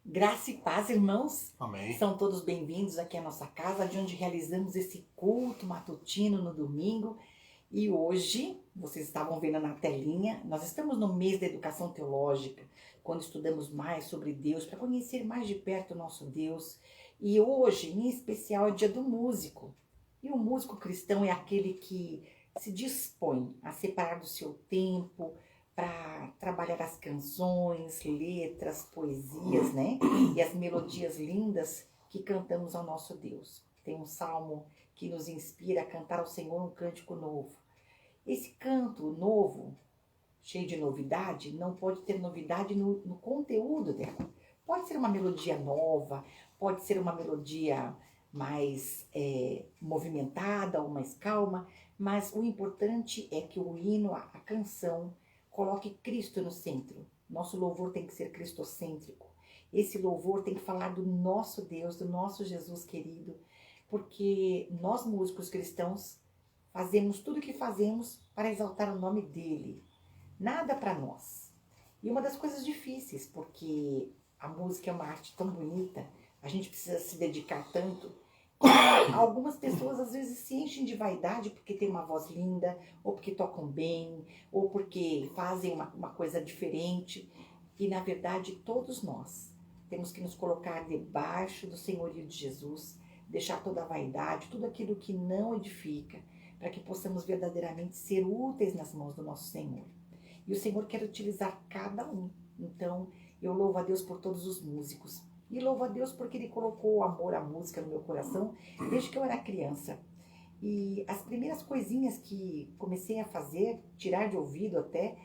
Graça e paz, irmãos. Amém. São todos bem-vindos aqui à nossa casa, de onde realizamos esse culto matutino no domingo. E hoje, vocês estavam vendo na telinha, nós estamos no mês da educação teológica, quando estudamos mais sobre Deus, para conhecer mais de perto o nosso Deus. E hoje, em especial, é dia do músico. E o músico cristão é aquele que se dispõe a separar do seu tempo para trabalhar as canções, letras, poesias, né? E as melodias lindas que cantamos ao nosso Deus. Tem um salmo que nos inspira a cantar ao Senhor um cântico novo. Esse canto novo, cheio de novidade, não pode ter novidade no conteúdo dela. Pode ser uma melodia nova, pode ser uma melodia mais movimentada ou mais calma, mas o importante é que o hino, a canção, coloque Cristo no centro. Nosso louvor tem que ser cristocêntrico. Esse louvor tem que falar do nosso Deus, do nosso Jesus querido, porque nós músicos cristãos fazemos tudo o que fazemos para exaltar o nome dele. Nada para nós. E uma das coisas difíceis, porque a música é uma arte tão bonita, a gente precisa se dedicar tanto. Algumas pessoas às vezes se enchem de vaidade porque tem uma voz linda, ou porque tocam bem, ou porque fazem uma coisa diferente. E na verdade todos nós temos que nos colocar debaixo do senhorio de Jesus, deixar toda a vaidade, tudo aquilo que não edifica, para que possamos verdadeiramente ser úteis nas mãos do nosso Senhor. E o Senhor quer utilizar cada um. Então eu louvo a Deus por todos os músicos. E louvo a Deus porque Ele colocou o amor à música no meu coração desde que eu era criança. E as primeiras coisinhas que comecei a fazer, tirar de ouvido até,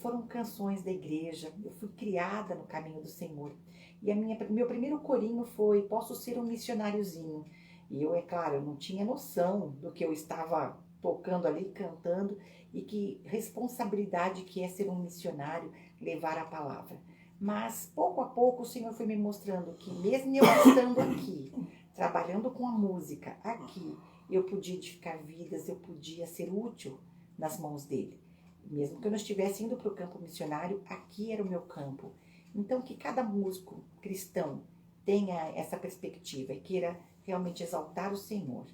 foram canções da igreja. Eu fui criada no caminho do Senhor. E meu primeiro corinho foi Posso Ser um Missionáriozinho. E eu, é claro, eu não tinha noção do que eu estava tocando ali, cantando, e que responsabilidade que é ser um missionário, levar a palavra. Mas, pouco a pouco, o Senhor foi me mostrando que mesmo eu estando aqui, trabalhando com a música, aqui, eu podia edificar vidas, eu podia ser útil nas mãos dele. Mesmo que eu não estivesse indo para o campo missionário, aqui era o meu campo. Então, que cada músico cristão tenha essa perspectiva e queira realmente exaltar o Senhor.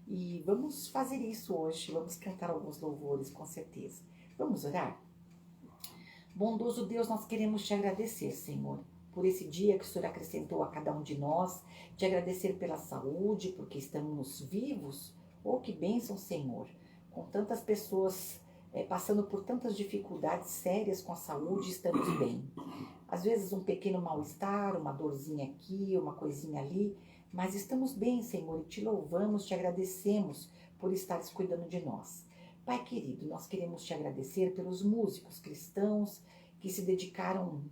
E vamos fazer isso hoje, vamos cantar alguns louvores, com certeza. Vamos orar? Bondoso Deus, nós queremos te agradecer, Senhor, por esse dia que o Senhor acrescentou a cada um de nós, te agradecer pela saúde, porque estamos vivos. Oh, que bênção, Senhor, com tantas pessoas passando por tantas dificuldades sérias com a saúde, estamos bem. Às vezes um pequeno mal-estar, uma dorzinha aqui, uma coisinha ali, Mas estamos bem, Senhor, e te louvamos, te agradecemos por estares cuidando de nós. Pai querido, nós queremos te agradecer pelos músicos cristãos que se dedicaram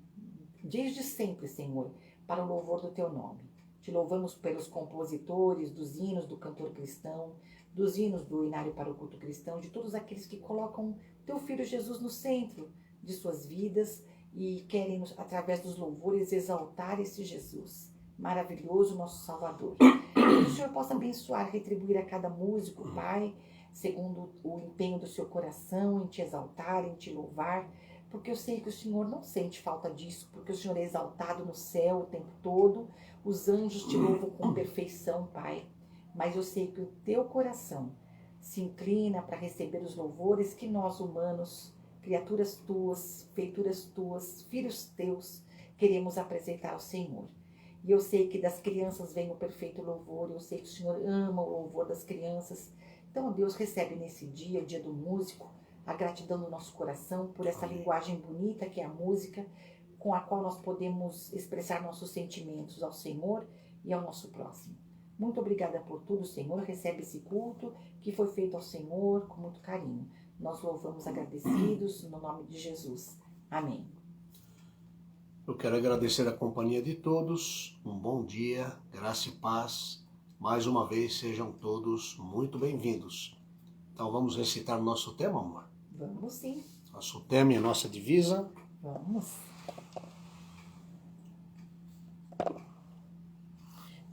desde sempre, Senhor, para o louvor do teu nome. Te louvamos pelos compositores dos hinos do cantor cristão, dos hinos do Inário para o Culto Cristão, de todos aqueles que colocam teu Filho Jesus no centro de suas vidas e querem, através dos louvores, exaltar esse Jesus maravilhoso, nosso Salvador. Que o Senhor possa abençoar, retribuir a cada músico, Pai, segundo o empenho do seu coração em te exaltar, em te louvar, porque eu sei que o Senhor não sente falta disso, porque o Senhor é exaltado no céu o tempo todo, os anjos te louvam com perfeição, Pai, mas eu sei que o teu coração se inclina para receber os louvores que nós humanos, criaturas tuas, feituras tuas, filhos teus, queremos apresentar ao Senhor. E eu sei que das crianças vem o perfeito louvor, eu sei que o Senhor ama o louvor das crianças. Então, Deus, recebe nesse dia, o dia do músico, a gratidão do nosso coração por essa linguagem bonita que é a música, com a qual nós podemos expressar nossos sentimentos ao Senhor e ao nosso próximo. Muito obrigada por tudo, Senhor. Recebe esse culto que foi feito ao Senhor com muito carinho. Nós louvamos agradecidos no nome de Jesus. Amém. Eu quero agradecer a companhia de todos, um bom dia, graça e paz. Mais uma vez, sejam todos muito bem-vindos. Então vamos recitar o nosso tema, amor? Vamos sim. Nosso tema e a nossa divisa. Vamos.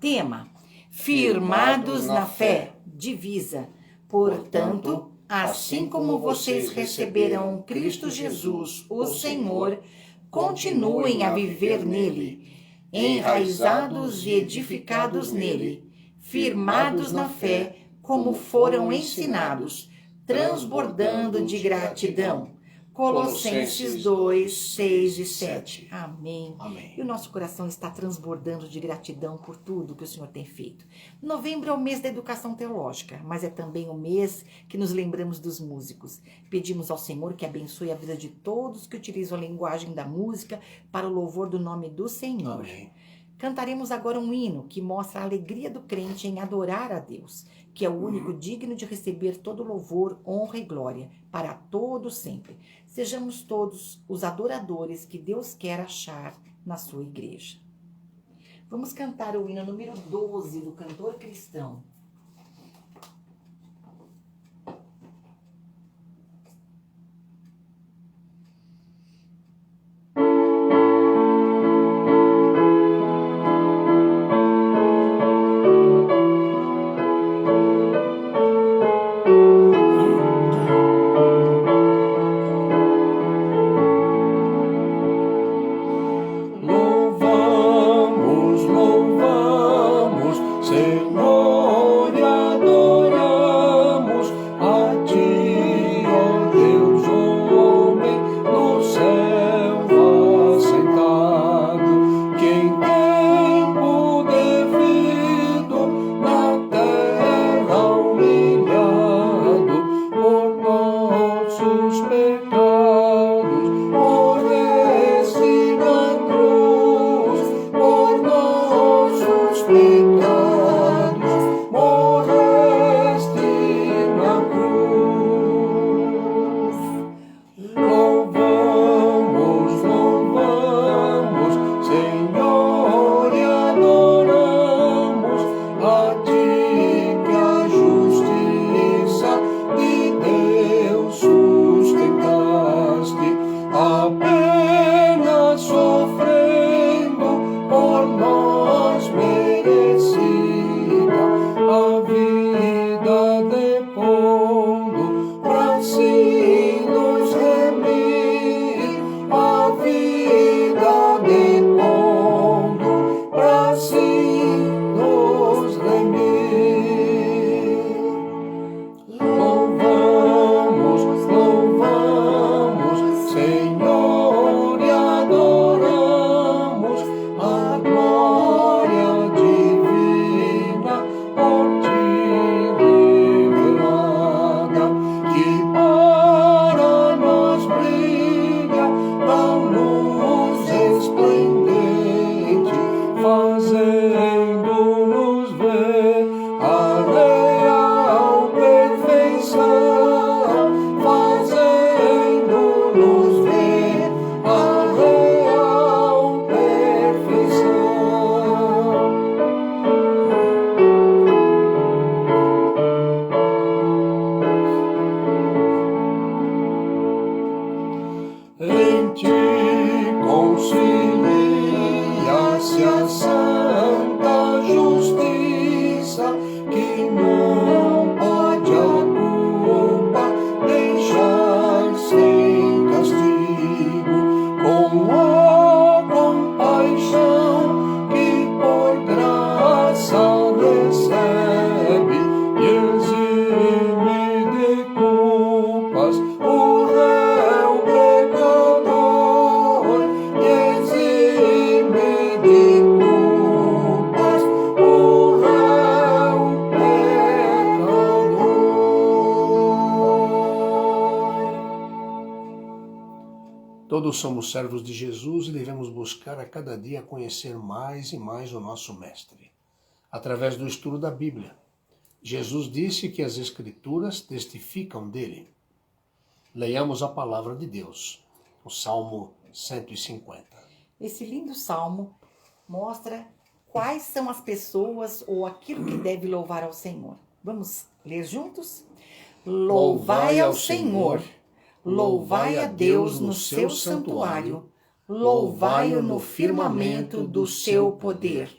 Tema: firmados na fé, divisa. Portanto, assim como vocês receberam Cristo Jesus, o Senhor, continuem a viver nele, enraizados e edificados nele, firmados na fé, como foram ensinados, transbordando de gratidão. Colossenses 2, 6 e 7. Amém. Amém. E o nosso coração está transbordando de gratidão por tudo que o Senhor tem feito. Novembro é o mês da educação teológica, mas é também o mês que nos lembramos dos músicos. Pedimos ao Senhor que abençoe a vida de todos que utilizam a linguagem da música para o louvor do nome do Senhor. Amém. Cantaremos agora um hino que mostra a alegria do crente em adorar a Deus, que é o único digno de receber todo louvor, honra e glória, para todo sempre. Sejamos todos os adoradores que Deus quer achar na sua igreja. Vamos cantar o hino número 12 do cantor cristão. Louvamos, Senhor. Todos somos servos de Jesus e devemos buscar a cada dia conhecer mais e mais o nosso Mestre, através do estudo da Bíblia. Jesus disse que as Escrituras testificam dele. Leiamos a palavra de Deus, o Salmo 150. Esse lindo salmo mostra quais são as pessoas ou aquilo que deve louvar ao Senhor. Vamos ler juntos? Louvai ao Senhor, louvai a Deus no seu santuário, louvai-o no firmamento do seu poder.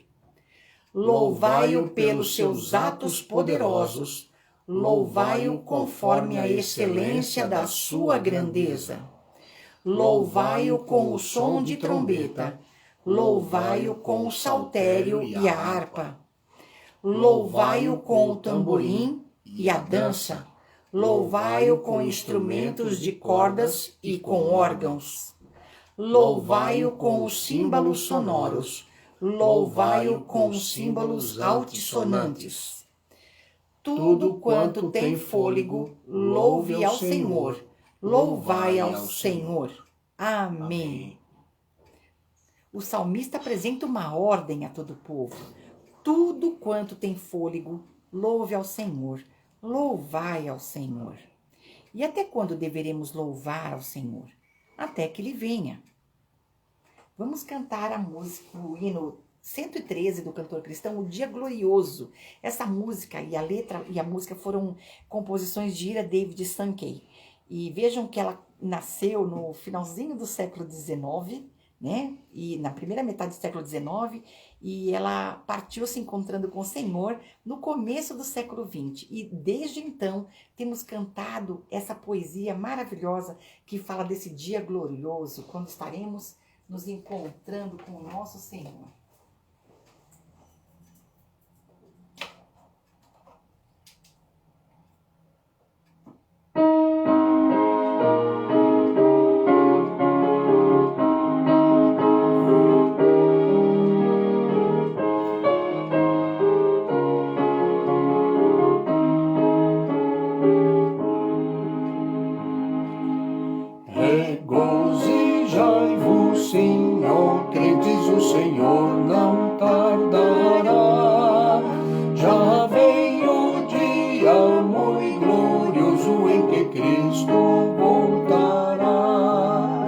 Louvai-o pelos seus atos poderosos, louvai-o conforme a excelência da sua grandeza. Louvai-o com o som de trombeta, louvai-o com o saltério e a harpa. Louvai-o com o tamborim e a dança, louvai-o com instrumentos de cordas e com órgãos. Louvai-o com os símbolos sonoros, louvai-o com os símbolos altissonantes. Tudo quanto tem fôlego, louve ao Senhor, louvai ao Senhor. Amém. O salmista apresenta uma ordem a todo o povo. Tudo quanto tem fôlego, louve ao Senhor, louvai ao Senhor. E até quando deveremos louvar ao Senhor? Até que Ele venha. Vamos cantar a música, o hino 113 do cantor cristão, O Dia Glorioso. Essa música e a letra e a música foram composições de Ira David Sankey. E vejam que ela nasceu no finalzinho do século XIX, né? E na primeira metade do século XIX, e ela partiu se encontrando com o Senhor no começo do século XX. E desde então temos cantado essa poesia maravilhosa que fala desse dia glorioso, quando estaremos nos encontrando com o nosso Senhor. Regozijai-vos, sim, ó crentes, o Senhor não tardará. Já vem o dia muito glorioso em que Cristo voltará.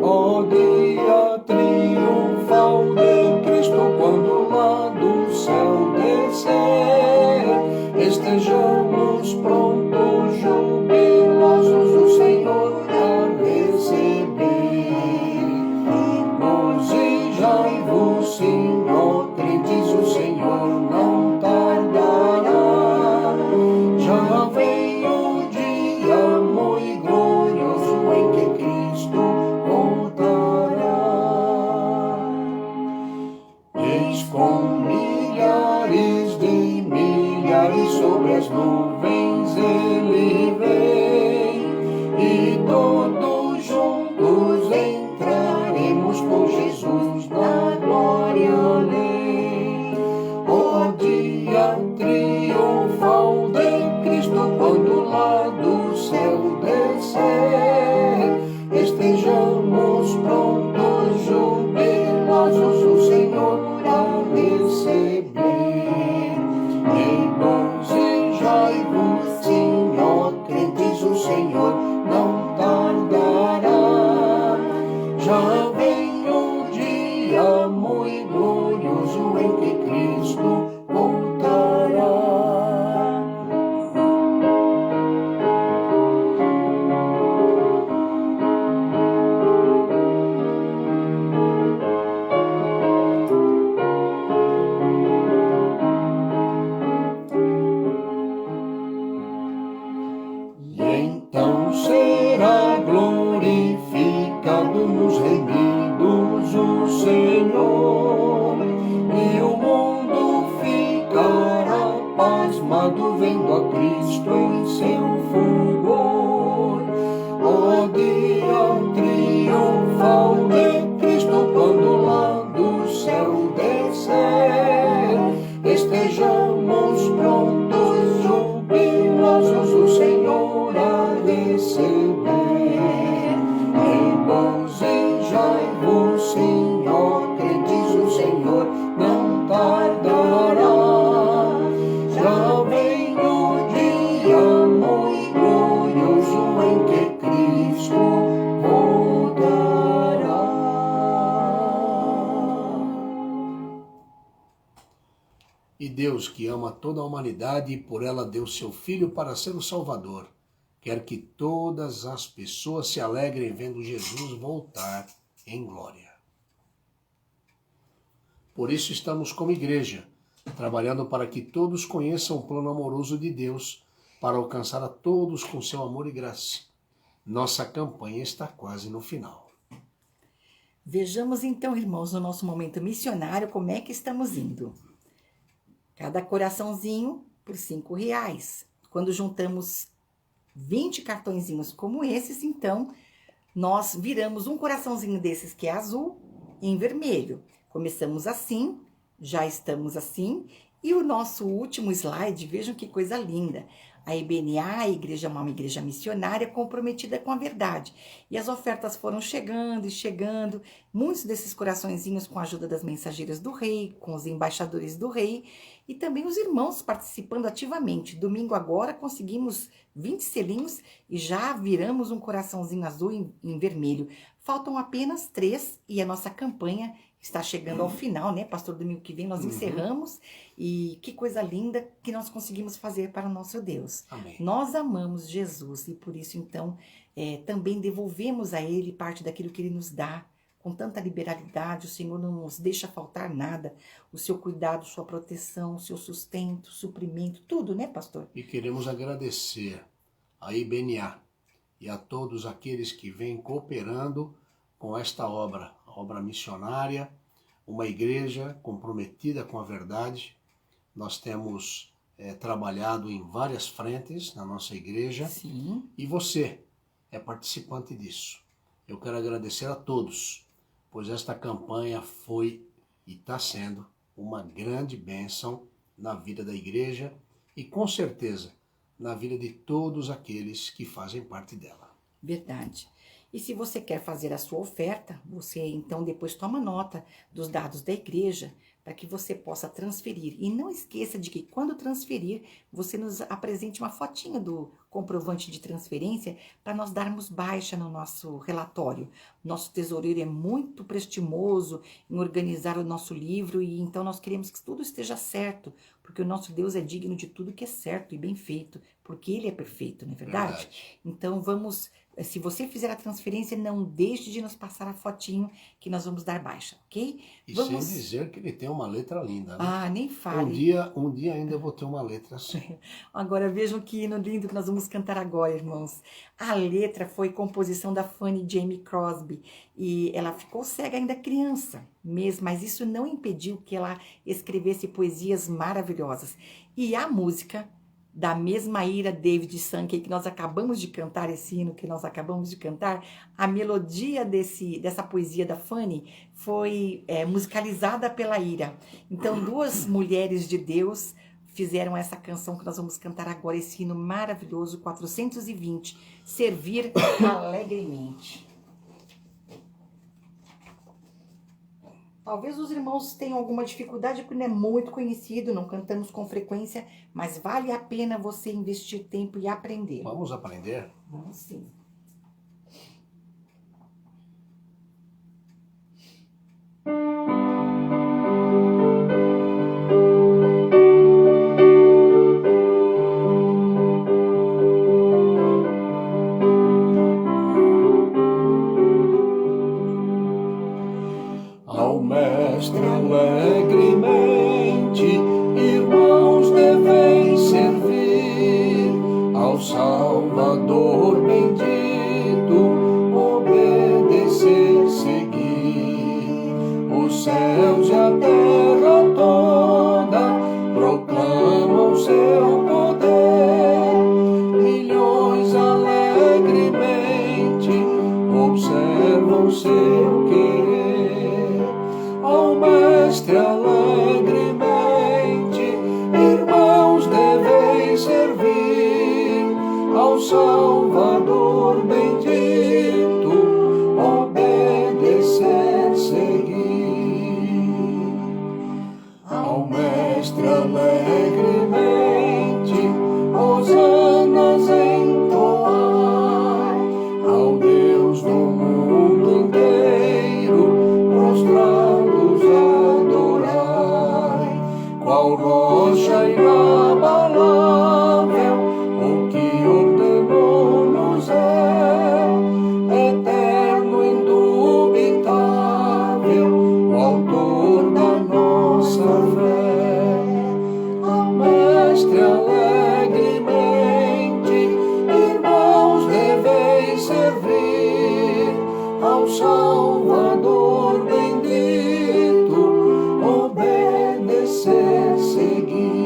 Ó dia triunfal de Cristo, quando lá do céu descer, estejamos prontos, jubilosos, o Senhor a receber. Regozijai-vos, sim, ó crentes, o Senhor não tardará. Já vem o dia muito glorioso em que Cristo voltará. Eis com milhares de milhares sobre as nuvens Ele vem, e todos juntos entraremos com Jesus na glória além. O dia triunfal de Cristo, quando lá do céu descer, estejamos prontos, jubilosos, o Senhor a receber. Regozijai-vos, sim, ó crentes, o Senhor não tardará. Já vem o dia muito glorioso em que Cristo voltará. E então será glorificado nos remidos o Senhor, e o mundo ficará pasmado vendo a Cristo em seu fulgor. O dia triunfal de Cristo, quando lá do céu descer, estejamos prontos, jubilosos, o Senhor a receber. Regozijai-vos, E Deus, que ama toda a humanidade e por ela deu seu Filho para ser o Salvador, quer que todas as pessoas se alegrem vendo Jesus voltar em glória. Por isso estamos como igreja, trabalhando para que todos conheçam o plano amoroso de Deus, para alcançar a todos com seu amor e graça. Nossa campanha está quase no final. Vejamos então, irmãos, no nosso momento missionário, como é que estamos indo. Cada coraçãozinho por R$5. Quando juntamos 20 cartõezinhos como esses, então, nós viramos um coraçãozinho desses que é azul em vermelho. Começamos assim, já estamos assim. E o nosso último slide, vejam que coisa linda. A IBNA, a igreja é uma igreja missionária comprometida com a verdade. E as ofertas foram chegando e chegando. Muitos desses coraçõezinhos com a ajuda das mensageiras do rei, com os embaixadores do rei. E também os irmãos participando ativamente. Domingo agora conseguimos 20 selinhos e já viramos um coraçãozinho azul em vermelho. Faltam apenas 3 e a nossa campanha está chegando ao final, né? Pastor, domingo que vem nós encerramos. E que coisa linda que nós conseguimos fazer para o nosso Deus. Amém. Nós amamos Jesus e por isso, então, também devolvemos a Ele parte daquilo que Ele nos dá. Com tanta liberalidade, o Senhor não nos deixa faltar nada. O seu cuidado, sua proteção, o seu sustento, suprimento, tudo, né, pastor? E queremos agradecer a IBNA e a todos aqueles que vêm cooperando com esta obra, a obra missionária, uma igreja comprometida com a verdade. Nós temos trabalhado em várias frentes na nossa igreja. Sim. E você é participante disso. Eu quero agradecer a todos, pois esta campanha foi e está sendo uma grande bênção na vida da igreja e com certeza na vida de todos aqueles que fazem parte dela. Verdade. E se você quer fazer a sua oferta, você então depois toma nota dos dados da igreja para que você possa transferir. E não esqueça de que quando transferir, você nos apresente uma fotinha do comprovante de transferência para nós darmos baixa no nosso relatório. Nosso tesoureiro é muito prestimoso em organizar o nosso livro e então nós queremos que tudo esteja certo, porque o nosso Deus é digno de tudo que é certo e bem feito, porque Ele é perfeito, não é verdade? Então vamos... Se você fizer a transferência, não deixe de nos passar a fotinho que nós vamos dar baixa, ok? E vamos... sem dizer que ele tem uma letra linda, né? Ah, nem fale. Um dia ainda eu vou ter uma letra assim. Agora vejam que hino lindo que nós vamos cantar agora, irmãos. A letra foi composição da Fanny Jamie Crosby e ela ficou cega ainda criança mesmo, mas isso não impediu que ela escrevesse poesias maravilhosas. E a música da mesma Ira David Sankey, que nós acabamos de cantar, esse hino que nós acabamos de cantar, a melodia dessa poesia da Fanny foi musicalizada pela Ira. Então, duas mulheres de Deus fizeram essa canção que nós vamos cantar agora, esse hino maravilhoso, 420, Servir Alegremente. Talvez os irmãos tenham alguma dificuldade porque não é muito conhecido, não cantamos com frequência, mas vale a pena você investir tempo e aprender. Vamos aprender? Vamos sim. Ao Mestre alegremente, irmãos devem servir, ao Salvador bendito, obedecer, seguir. Os céus e a terra toda proclamam seu poder, milhões alegremente observam seu querer. Ao Mestre alegremente, irmãos devem servir, ao Salvador bendito, obedecer, seguir. Ao Mestre alegremente, hosanas entoar, ao Deus do mundo inteiro, prostrados adorai. Qual qual rocha inabalável, o que ordenou no céu, eterno, indubitável, o autor da nossa fé. Ao Mestre alegremente, irmãos, deveis servir, ao Salvador bendito, obedecer, seguir.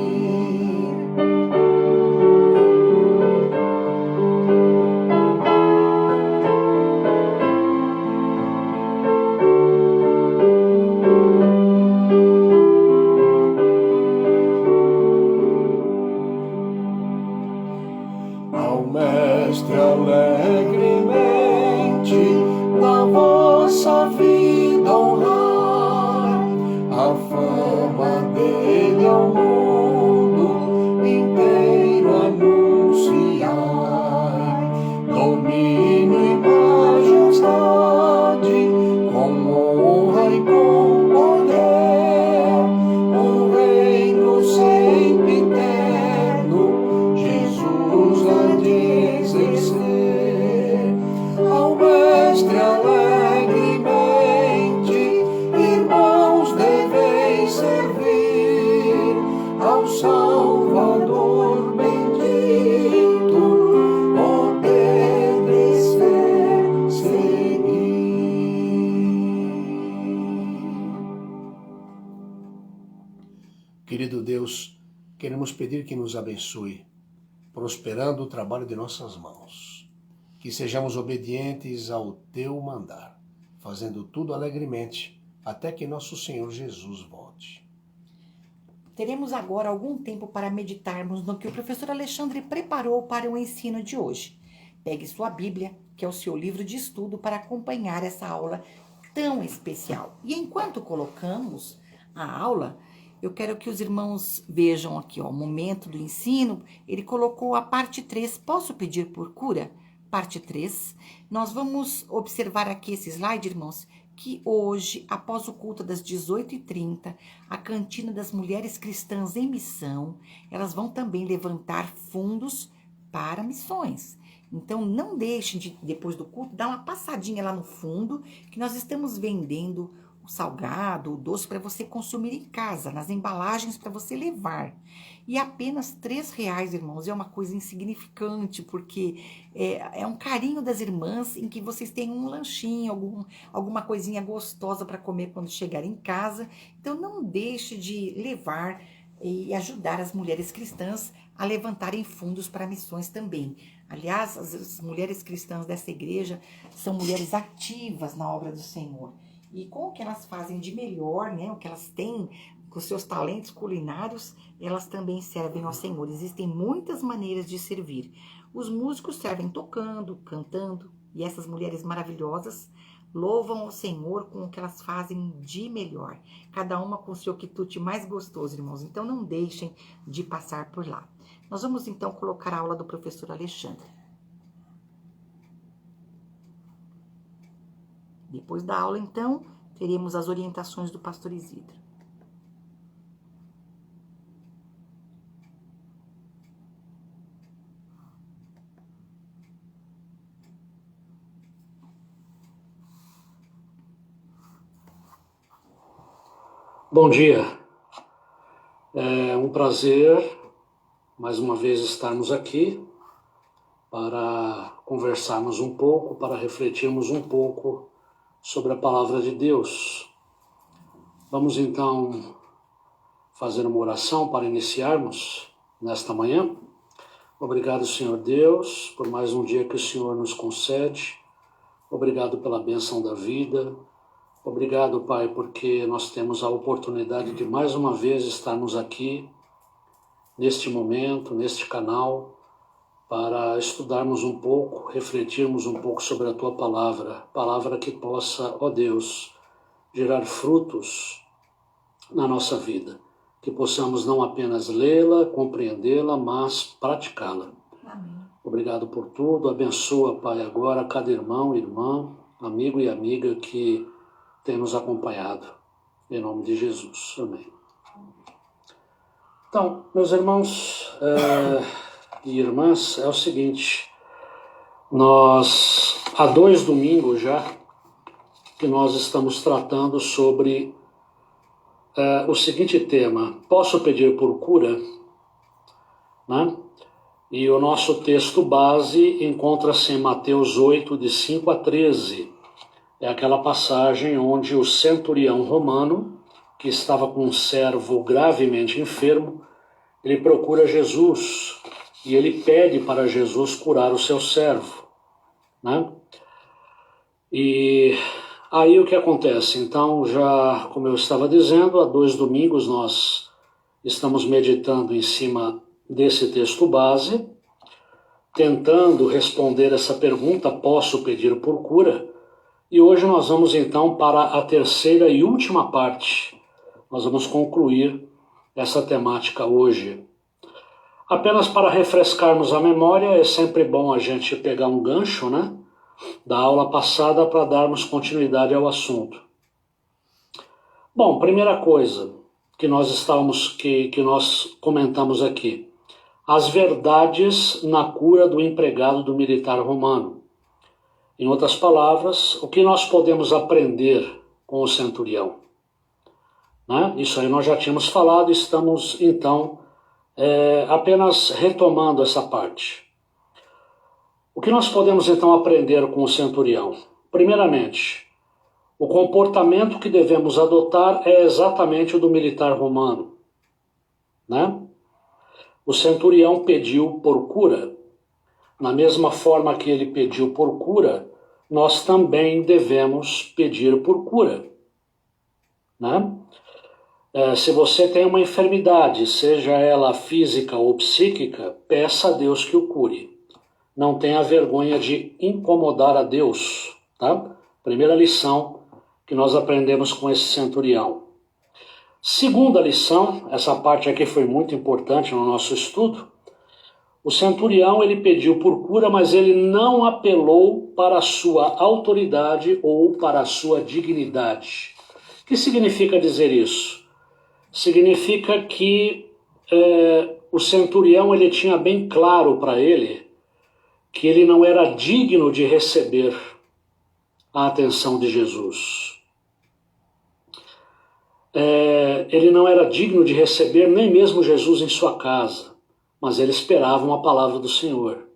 Ao Mestre alegremente, na vossa vida honrar, a fama dele ao mundo inteiro anunciai. Domínio e majestade, com honra e com poder, um reino sempre eterno, Jesus há de exercer. Ao Mestre alegremente, irmãos, deveis servir, ao Salvador bendito, obedecer, seguir. Querido Deus, queremos pedir que nos abençoe, prosperando o trabalho de nossas mãos, que sejamos obedientes ao teu mandar, fazendo tudo alegremente, até que nosso Senhor Jesus volte. Teremos agora algum tempo para meditarmos no que o professor Alexandre preparou para o ensino de hoje. Pegue sua Bíblia, que é o seu livro de estudo, para acompanhar essa aula tão especial. E enquanto colocamos a aula, eu quero que os irmãos vejam aqui, ó, o momento do ensino. Ele colocou a parte 3. Posso pedir por cura? Parte 3. Nós vamos observar aqui esse slide, irmãos, que hoje, após o culto das 18h30, a Cantina das Mulheres Cristãs em Missão, elas vão também levantar fundos para missões. Então, não deixe de, depois do culto, dar uma passadinha lá no fundo, que nós estamos vendendo o salgado, o doce para você consumir em casa, nas embalagens para você levar. E apenas R$3, irmãos, é uma coisa insignificante, porque é um carinho das irmãs em que vocês têm um lanchinho, alguma coisinha gostosa para comer quando chegar em casa. Então, não deixe de levar e ajudar as mulheres cristãs a levantarem fundos para missões também. Aliás, as mulheres cristãs dessa igreja são mulheres ativas na obra do Senhor. E com o que elas fazem de melhor, né, o que elas têm, com seus talentos culinários, elas também servem ao Senhor. Existem muitas maneiras de servir. Os músicos servem tocando, cantando, e essas mulheres maravilhosas louvam ao Senhor com o que elas fazem de melhor. Cada uma com o seu quitute mais gostoso, irmãos. Então não deixem de passar por lá. Nós vamos então colocar a aula do professor Alexandre. Depois da aula, então, teremos as orientações do pastor Isidro. Bom dia. É um prazer, mais uma vez, estarmos aqui para conversarmos um pouco, para refletirmos um pouco sobre a palavra de Deus. Vamos então fazer uma oração para iniciarmos nesta manhã. Obrigado, Senhor Deus, por mais um dia que o Senhor nos concede. Obrigado pela bênção da vida. Obrigado, Pai, porque nós temos a oportunidade de mais uma vez estarmos aqui, neste momento, neste canal, para estudarmos um pouco, refletirmos um pouco sobre a Tua palavra que possa, ó Deus, gerar frutos na nossa vida, que possamos não apenas lê-la, compreendê-la, mas praticá-la. Amém. Obrigado por tudo, abençoa, Pai, agora cada irmão, irmã, amigo e amiga que tem nos acompanhado, em nome de Jesus. Amém. Então, meus irmãos e irmãs, é o seguinte, nós há 2 domingos já que nós estamos tratando sobre o seguinte tema: posso pedir por cura? Né? E o nosso texto base encontra-se em Mateus 8, de 5 a 13. É aquela passagem onde o centurião romano, que estava com um servo gravemente enfermo, ele procura Jesus e ele pede para Jesus curar o seu servo, né? E aí o que acontece? Então, já como eu estava dizendo, há 2 domingos nós estamos meditando em cima desse texto base, tentando responder essa pergunta: posso pedir por cura? E hoje nós vamos então para a terceira e última parte. Nós vamos concluir essa temática hoje. Apenas para refrescarmos a memória, é sempre bom a gente pegar um gancho, né, da aula passada para darmos continuidade ao assunto. Bom, primeira coisa que nós comentamos aqui: as verdades na cura do empregado do militar romano. Em outras palavras, o que nós podemos aprender com o centurião? Né? Isso aí nós já tínhamos falado, estamos então apenas retomando essa parte. O que nós podemos então aprender com o centurião? Primeiramente, o comportamento que devemos adotar é exatamente o do militar romano, né? O centurião pediu por cura. Na mesma forma que ele pediu por cura, nós também devemos pedir por cura, né? Se você tem uma enfermidade, seja ela física ou psíquica, peça a Deus que o cure. Não tenha vergonha de incomodar a Deus, tá? Primeira lição que nós aprendemos com esse centurião. Segunda lição, essa parte aqui foi muito importante no nosso estudo. O centurião, ele pediu por cura, mas ele não apelou para a sua autoridade ou para a sua dignidade. O que significa dizer isso? Significa que o centurião, ele tinha bem claro para ele que ele não era digno de receber a atenção de Jesus. Ele não era digno de receber nem mesmo Jesus em sua casa, mas ele esperava uma palavra do Senhor.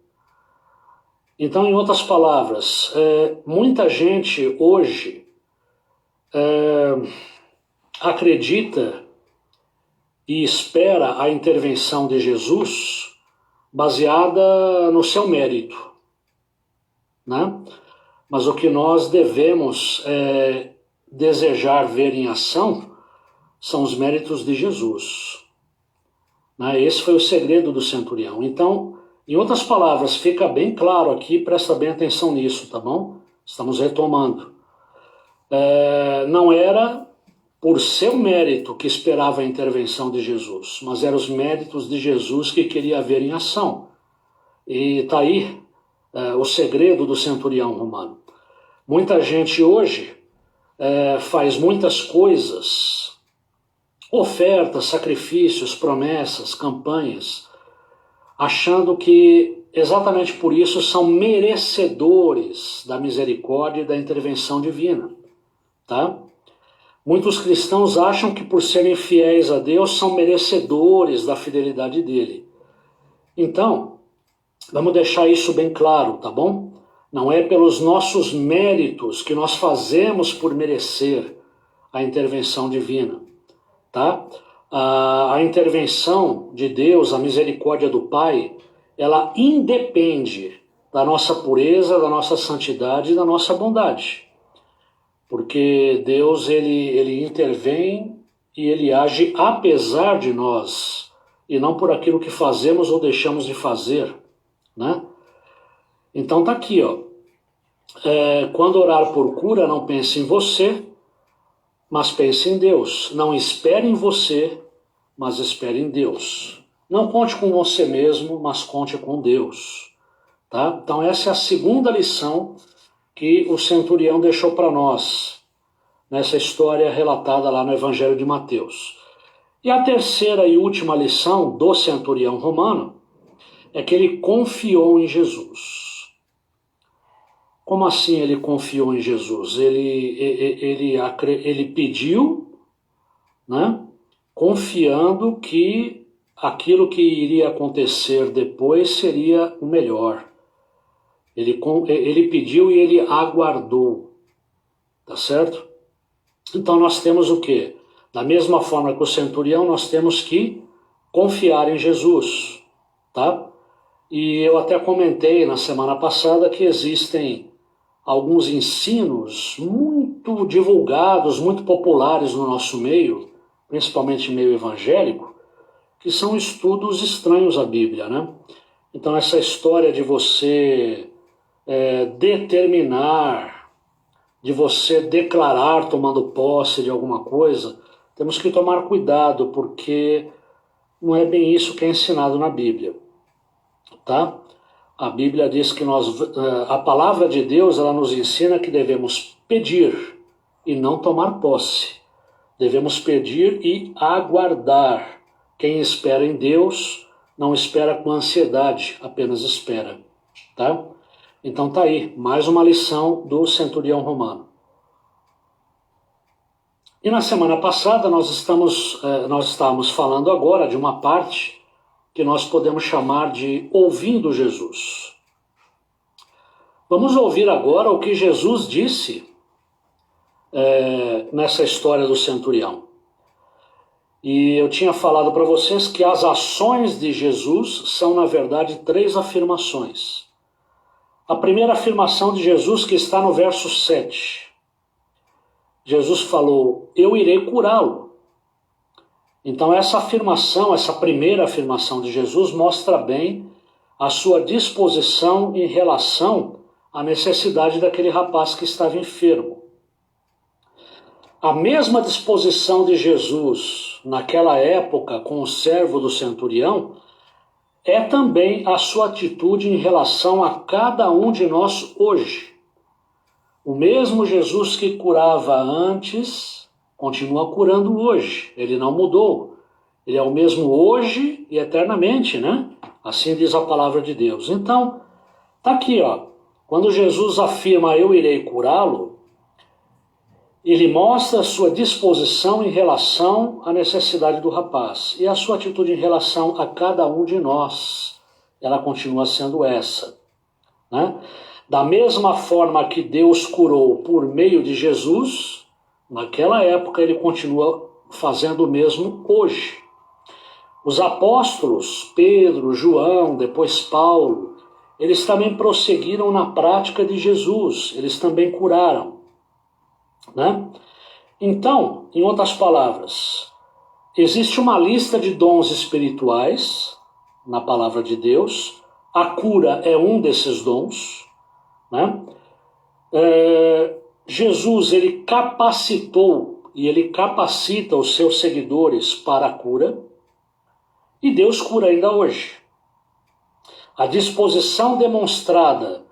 Então, em outras palavras, muita gente hoje acredita e espera a intervenção de Jesus baseada no seu mérito, né? Mas o que nós devemos desejar ver em ação são os méritos de Jesus. Esse foi o segredo do centurião. Então, em outras palavras, fica bem claro aqui, presta bem atenção nisso, tá bom? Estamos retomando. Não era por seu mérito que esperava a intervenção de Jesus, mas eram os méritos de Jesus que queria ver em ação. E está aí o segredo do centurião romano. Muita gente hoje faz muitas coisas, ofertas, sacrifícios, promessas, campanhas, achando que exatamente por isso são merecedores da misericórdia e da intervenção divina, tá? Muitos cristãos acham que por serem fiéis a Deus são merecedores da fidelidade dele. Então, vamos deixar isso bem claro, tá bom? Não é pelos nossos méritos que nós fazemos por merecer a intervenção divina, tá? A intervenção de Deus, a misericórdia do Pai, ela independe da nossa pureza, da nossa santidade e da nossa bondade. Porque Deus, ele intervém e ele age apesar de nós, e não por aquilo que fazemos ou deixamos de fazer, né? Então tá aqui, ó. Quando orar por cura, não pense em você, mas pense em Deus. Não espere em você, mas espere em Deus. Não conte com você mesmo, mas conte com Deus, tá? Então essa é a segunda lição que o centurião deixou para nós, nessa história relatada lá no Evangelho de Mateus. E a terceira e última lição do centurião romano é que ele confiou em Jesus. Como assim ele confiou em Jesus? Ele pediu, né, confiando que aquilo que iria acontecer depois seria o melhor. Ele pediu e ele aguardou, tá certo? Então nós temos o quê? Da mesma forma que o centurião, nós temos que confiar em Jesus, tá? E eu até comentei na semana passada que existem alguns ensinos muito divulgados, muito populares no nosso meio, principalmente meio evangélico, que são estudos estranhos à Bíblia, né? Então essa história de você determinar, de você declarar tomando posse de alguma coisa, temos que tomar cuidado, porque não é bem isso que é ensinado na Bíblia, tá? A Bíblia diz que a palavra de Deus, ela nos ensina que devemos pedir e não tomar posse. Devemos pedir e aguardar. Quem espera em Deus não espera com ansiedade, apenas espera, tá? Então tá aí, mais uma lição do centurião romano. E na semana passada nós estávamos falando agora de uma parte que nós podemos chamar de ouvindo Jesus. Vamos ouvir agora o que Jesus disse nessa história do centurião. E eu tinha falado para vocês que as ações de Jesus são, na verdade, 3 afirmações. A primeira afirmação de Jesus, que está no verso 7. Jesus falou, eu irei curá-lo. Então essa afirmação, essa primeira afirmação de Jesus mostra bem a sua disposição em relação à necessidade daquele rapaz que estava enfermo. A mesma disposição de Jesus naquela época com o servo do centurião é também a sua atitude em relação a cada um de nós hoje. O mesmo Jesus que curava antes, continua curando hoje. Ele não mudou. Ele é o mesmo hoje e eternamente, né? Assim diz a palavra de Deus. Então, tá aqui, ó. Quando Jesus afirma, eu irei curá-lo, ele mostra a sua disposição em relação à necessidade do rapaz. E a sua atitude em relação a cada um de nós. Ela continua sendo essa, né? Da mesma forma que Deus curou por meio de Jesus, naquela época ele continua fazendo o mesmo hoje. Os apóstolos, Pedro, João, depois Paulo, eles também prosseguiram na prática de Jesus, eles também curaram, né? Então, em outras palavras, existe uma lista de dons espirituais na palavra de Deus, a cura é um desses dons, né? Jesus, ele capacitou e ele capacita os seus seguidores para a cura, e Deus cura ainda hoje. A disposição demonstrada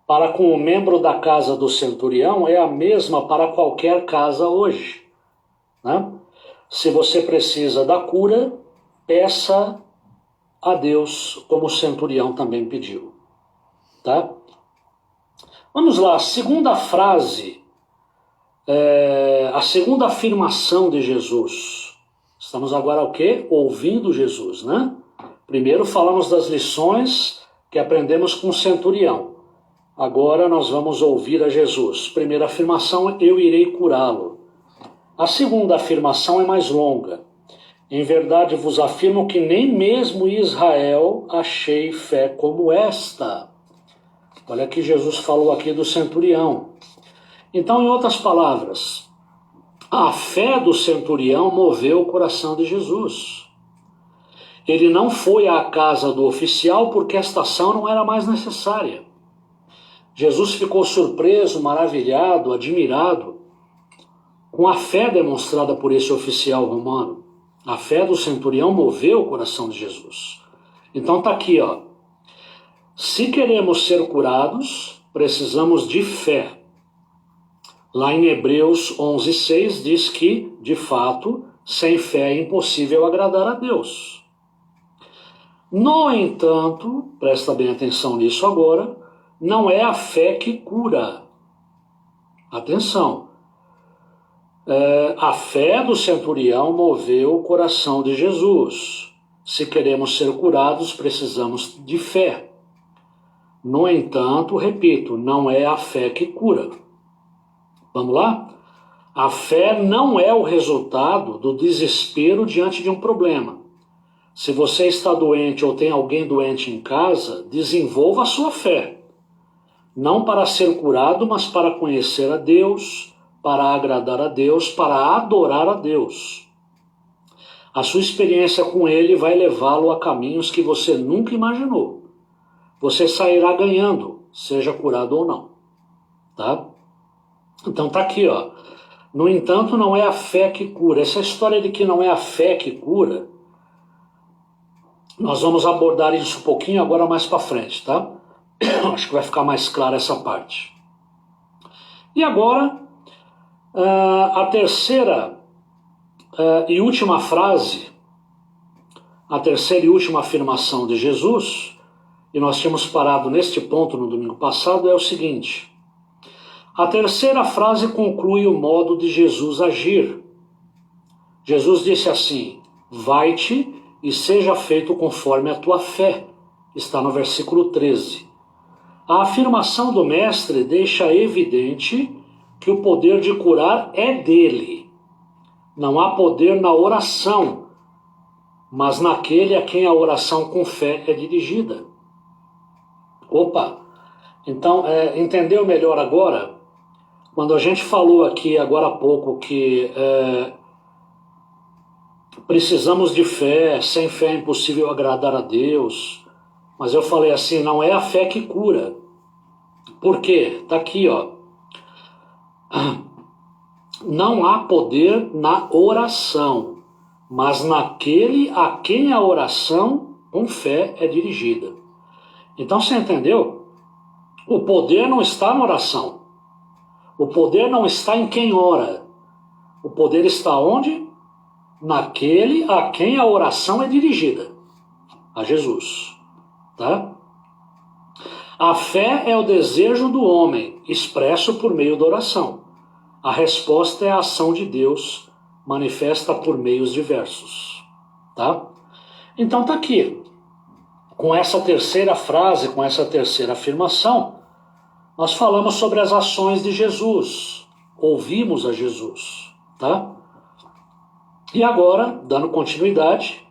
para com o membro da casa do centurião é a mesma para qualquer casa hoje, né? Se você precisa da cura, peça a Deus, como o centurião também pediu, tá? Vamos lá, a segunda frase, a segunda afirmação de Jesus. Estamos agora o quê? Ouvindo Jesus, né? Primeiro falamos das lições que aprendemos com o centurião. Agora nós vamos ouvir a Jesus. Primeira afirmação, eu irei curá-lo. A segunda afirmação é mais longa. Em verdade vos afirmo que nem mesmo em Israel achei fé como esta. Olha que Jesus falou aqui do centurião. Então, em outras palavras, a fé do centurião moveu o coração de Jesus. Ele não foi à casa do oficial porque esta ação não era mais necessária. Jesus ficou surpreso, maravilhado, admirado com a fé demonstrada por esse oficial romano. A fé do centurião moveu o coração de Jesus. Então está aqui, ó. Se queremos ser curados, precisamos de fé. Lá em Hebreus 11:6 diz que, de fato, sem fé é impossível agradar a Deus. No entanto, presta bem atenção nisso agora, não é a fé que cura. Atenção. A fé do centurião moveu o coração de Jesus. Se queremos ser curados, precisamos de fé. No entanto, repito, não é a fé que cura. Vamos lá? A fé não é o resultado do desespero diante de um problema. Se você está doente ou tem alguém doente em casa, desenvolva a sua fé. Não para ser curado, mas para conhecer a Deus, para agradar a Deus, para adorar a Deus. A sua experiência com Ele vai levá-lo a caminhos que você nunca imaginou. Você sairá ganhando, seja curado ou não. Tá? Então tá aqui, ó. No entanto, não é a fé que cura. Essa história de que não é a fé que cura, nós vamos abordar isso um pouquinho agora mais para frente, tá? Acho que vai ficar mais clara essa parte. E agora, a terceira e última frase, a terceira e última afirmação de Jesus, e nós tínhamos parado neste ponto no domingo passado, é o seguinte. A terceira frase conclui o modo de Jesus agir. Jesus disse assim: vai-te e seja feito conforme a tua fé. Está no versículo 13. A afirmação do mestre deixa evidente que o poder de curar é dele. Não há poder na oração, mas naquele a quem a oração com fé é dirigida. Opa! Então, entendeu melhor agora? Quando a gente falou aqui agora há pouco que precisamos de fé, sem fé é impossível agradar a Deus, mas eu falei assim, não é a fé que cura. Por quê? Está aqui, ó. Não há poder na oração, mas naquele a quem a oração com fé é dirigida. Então você entendeu? O poder não está na oração. O poder não está em quem ora. O poder está onde? Naquele a quem a oração é dirigida. A Jesus. Tá? A fé é o desejo do homem, expresso por meio da oração. A resposta é a ação de Deus, manifesta por meios diversos. Tá? Então tá aqui. Com essa terceira frase, com essa terceira afirmação, nós falamos sobre as ações de Jesus, ouvimos a Jesus, tá? E agora, dando continuidade,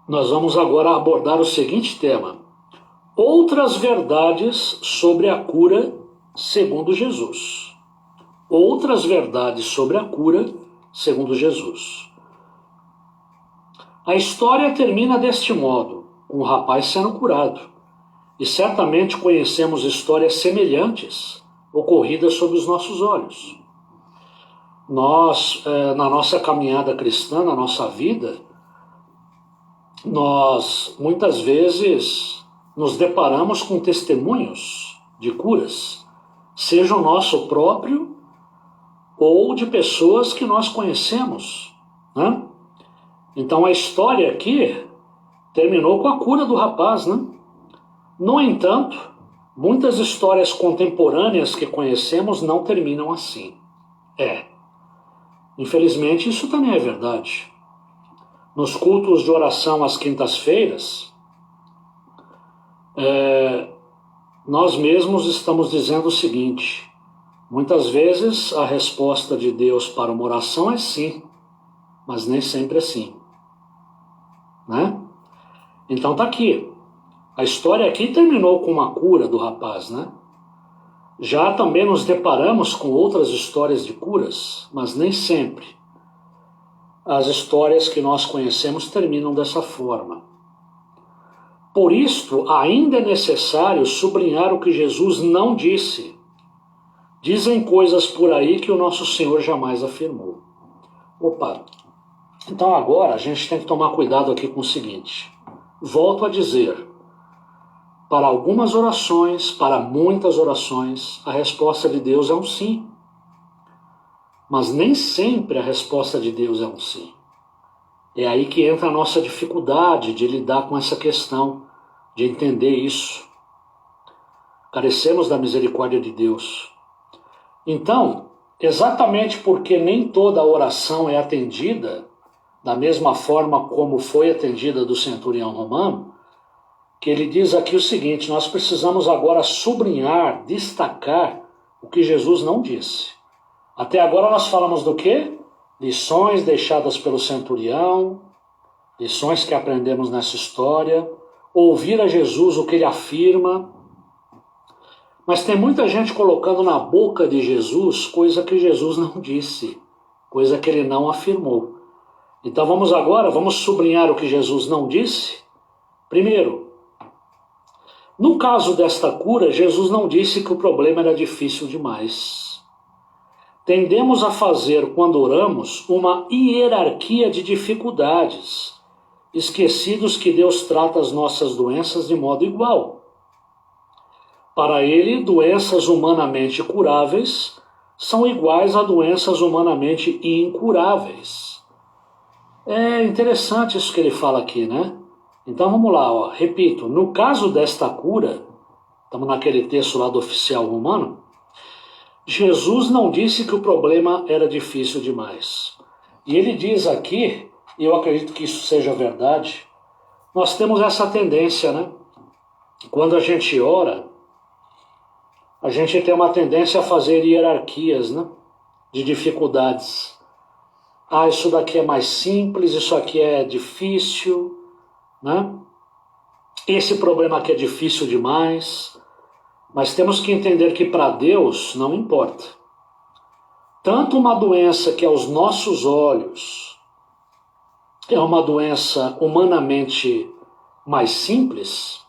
nós vamos agora abordar o seguinte tema: outras verdades sobre a cura segundo Jesus. Outras verdades sobre a cura segundo Jesus. A história termina deste modo, com o rapaz sendo curado. E certamente conhecemos histórias semelhantes ocorridas sob os nossos olhos. Nós, na nossa caminhada cristã, na nossa vida, nós muitas vezes nos deparamos com testemunhos de curas, seja o nosso próprio ou de pessoas que nós conhecemos, né? Então a história aqui terminou com a cura do rapaz, né? No entanto, muitas histórias contemporâneas que conhecemos não terminam assim. Infelizmente isso também é verdade. Nos cultos de oração às quintas-feiras, nós mesmos estamos dizendo o seguinte: muitas vezes a resposta de Deus para uma oração é sim, mas nem sempre é sim. Né? Então tá aqui. A história aqui terminou com uma cura do rapaz, né? Já também nos deparamos com outras histórias de curas, mas nem sempre. As histórias que nós conhecemos terminam dessa forma. Por isto, ainda é necessário sublinhar o que Jesus não disse. Dizem coisas por aí que o nosso Senhor jamais afirmou. Opa! Então agora a gente tem que tomar cuidado aqui com o seguinte. Volto a dizer, para algumas orações, para muitas orações, a resposta de Deus é um sim. mas nem sempre a resposta de Deus é um sim. É aí que entra a nossa dificuldade de lidar com essa questão, de entender isso. Carecemos da misericórdia de Deus. Então, exatamente porque nem toda oração é atendida da mesma forma como foi atendida do centurião romano, que ele diz aqui o seguinte: nós precisamos agora sublinhar, destacar o que Jesus não disse. Até agora nós falamos do quê? Lições deixadas pelo centurião, lições que aprendemos nessa história, ouvir a Jesus o que ele afirma. Mas tem muita gente colocando na boca de Jesus coisa que Jesus não disse, coisa que ele não afirmou. Então vamos sublinhar o que Jesus não disse. Primeiro, no caso desta cura, Jesus não disse que o problema era difícil demais. Tendemos a fazer, quando oramos, uma hierarquia de dificuldades, esquecidos que Deus trata as nossas doenças de modo igual. Para ele, doenças humanamente curáveis são iguais a doenças humanamente incuráveis. É interessante isso que ele fala aqui, né? Então vamos lá, ó. Repito, no caso desta cura, estamos naquele texto lá do oficial romano, Jesus não disse que o problema era difícil demais. E ele diz aqui, e eu acredito que isso seja verdade, nós temos essa tendência, né? Quando a gente ora, a gente tem uma tendência a fazer hierarquias, né? De dificuldades. Ah, isso daqui é mais simples, isso aqui é difícil, né? Esse problema aqui é difícil demais. Mas temos que entender que para Deus não importa. Tanto uma doença que aos nossos olhos é uma doença humanamente mais simples,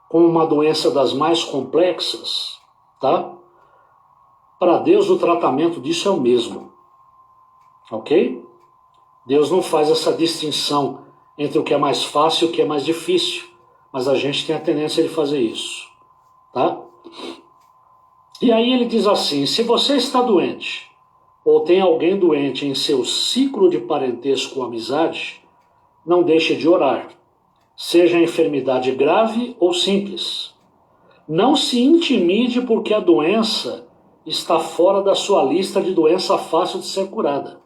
como uma doença das mais complexas, tá? Para Deus o tratamento disso é o mesmo. Ok? Deus não faz essa distinção entre o que é mais fácil e o que é mais difícil, mas a gente tem a tendência de fazer isso, tá? E aí ele diz assim: se você está doente, ou tem alguém doente em seu ciclo de parentesco ou amizade, não deixe de orar, seja a enfermidade grave ou simples. Não se intimide porque a doença está fora da sua lista de doença fácil de ser curada.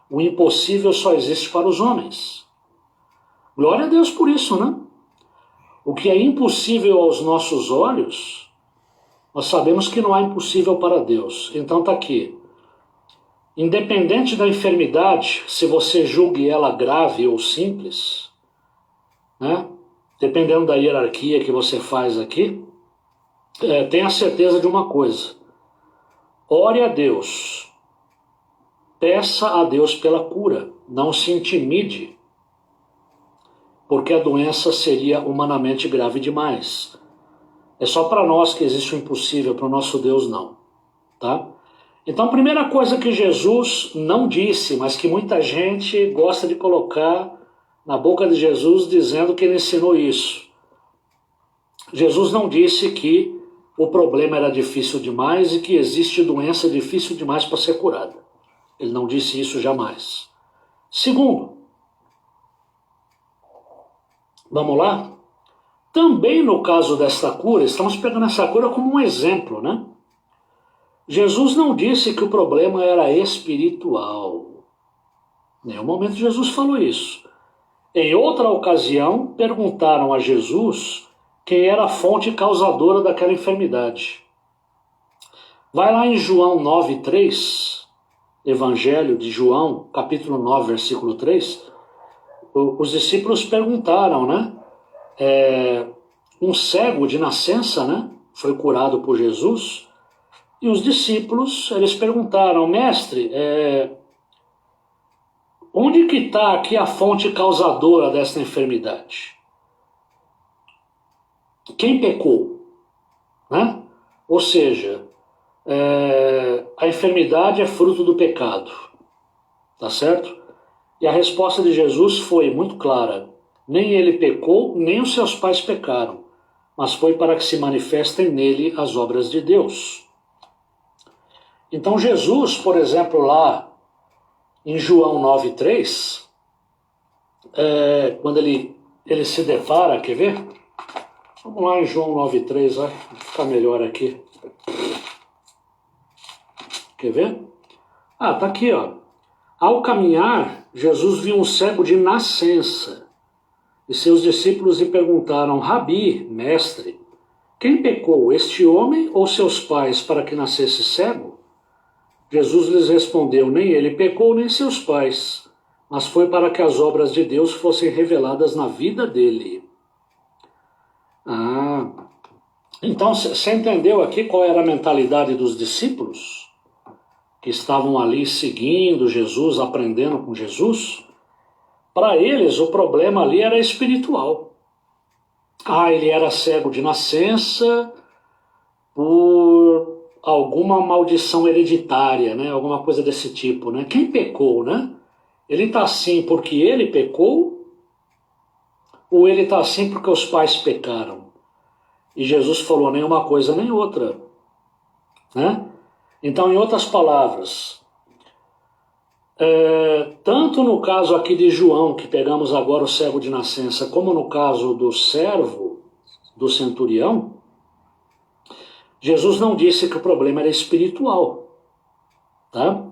O impossível só existe para os homens. Glória a Deus por isso, né? O que é impossível aos nossos olhos, nós sabemos que não há impossível para Deus. Então está aqui. Independente da enfermidade, se você julgue ela grave ou simples, né? Dependendo da hierarquia que você faz aqui, tenha certeza de uma coisa. Ore a Deus. Peça a Deus pela cura. Não se intimide, porque a doença seria humanamente grave demais. É só para nós que existe o impossível, para o nosso Deus não. Tá? Então a primeira coisa que Jesus não disse, mas que muita gente gosta de colocar na boca de Jesus dizendo que ele ensinou isso. Jesus não disse que o problema era difícil demais e que existe doença difícil demais para ser curada. Ele não disse isso jamais. Segundo, vamos lá? Também no caso desta cura, estamos pegando essa cura como um exemplo, né? Jesus não disse que o problema era espiritual. Em nenhum momento Jesus falou isso. Em outra ocasião, perguntaram a Jesus quem era a fonte causadora daquela enfermidade. Vai lá em João 9,3, Evangelho de João, capítulo 9, versículo 3, os discípulos perguntaram, né? Um cego de nascença, né? Foi curado por Jesus, e os discípulos, eles perguntaram: mestre, onde que está aqui a fonte causadora dessa enfermidade? Quem pecou? Né? Ou seja, a enfermidade é fruto do pecado. Tá certo? E a resposta de Jesus foi muito clara. Nem ele pecou, nem os seus pais pecaram, mas foi para que se manifestem nele as obras de Deus. Então Jesus, por exemplo, lá em João 9,3, quando ele se depara, quer ver? Vamos lá em João 9,3, vai ficar melhor aqui. Quer ver? Tá aqui, ó. Ao caminhar, Jesus viu um cego de nascença. E seus discípulos lhe perguntaram: Rabi, mestre, quem pecou, este homem ou seus pais, para que nascesse cego? Jesus lhes respondeu: nem ele pecou, nem seus pais, mas foi para que as obras de Deus fossem reveladas na vida dele. Então você entendeu aqui qual era a mentalidade dos discípulos? Que estavam ali seguindo Jesus, aprendendo com Jesus? Para eles, o problema ali era espiritual. Ele era cego de nascença por alguma maldição hereditária, né? Alguma coisa desse tipo, né? Quem pecou, né? Ele está assim porque ele pecou? Ou ele está assim porque os pais pecaram? E Jesus falou: nem uma coisa nem outra, né? Então, em outras palavras, tanto no caso aqui de João, que pegamos agora o cego de nascença, como no caso do servo, do centurião, Jesus não disse que o problema era espiritual, tá?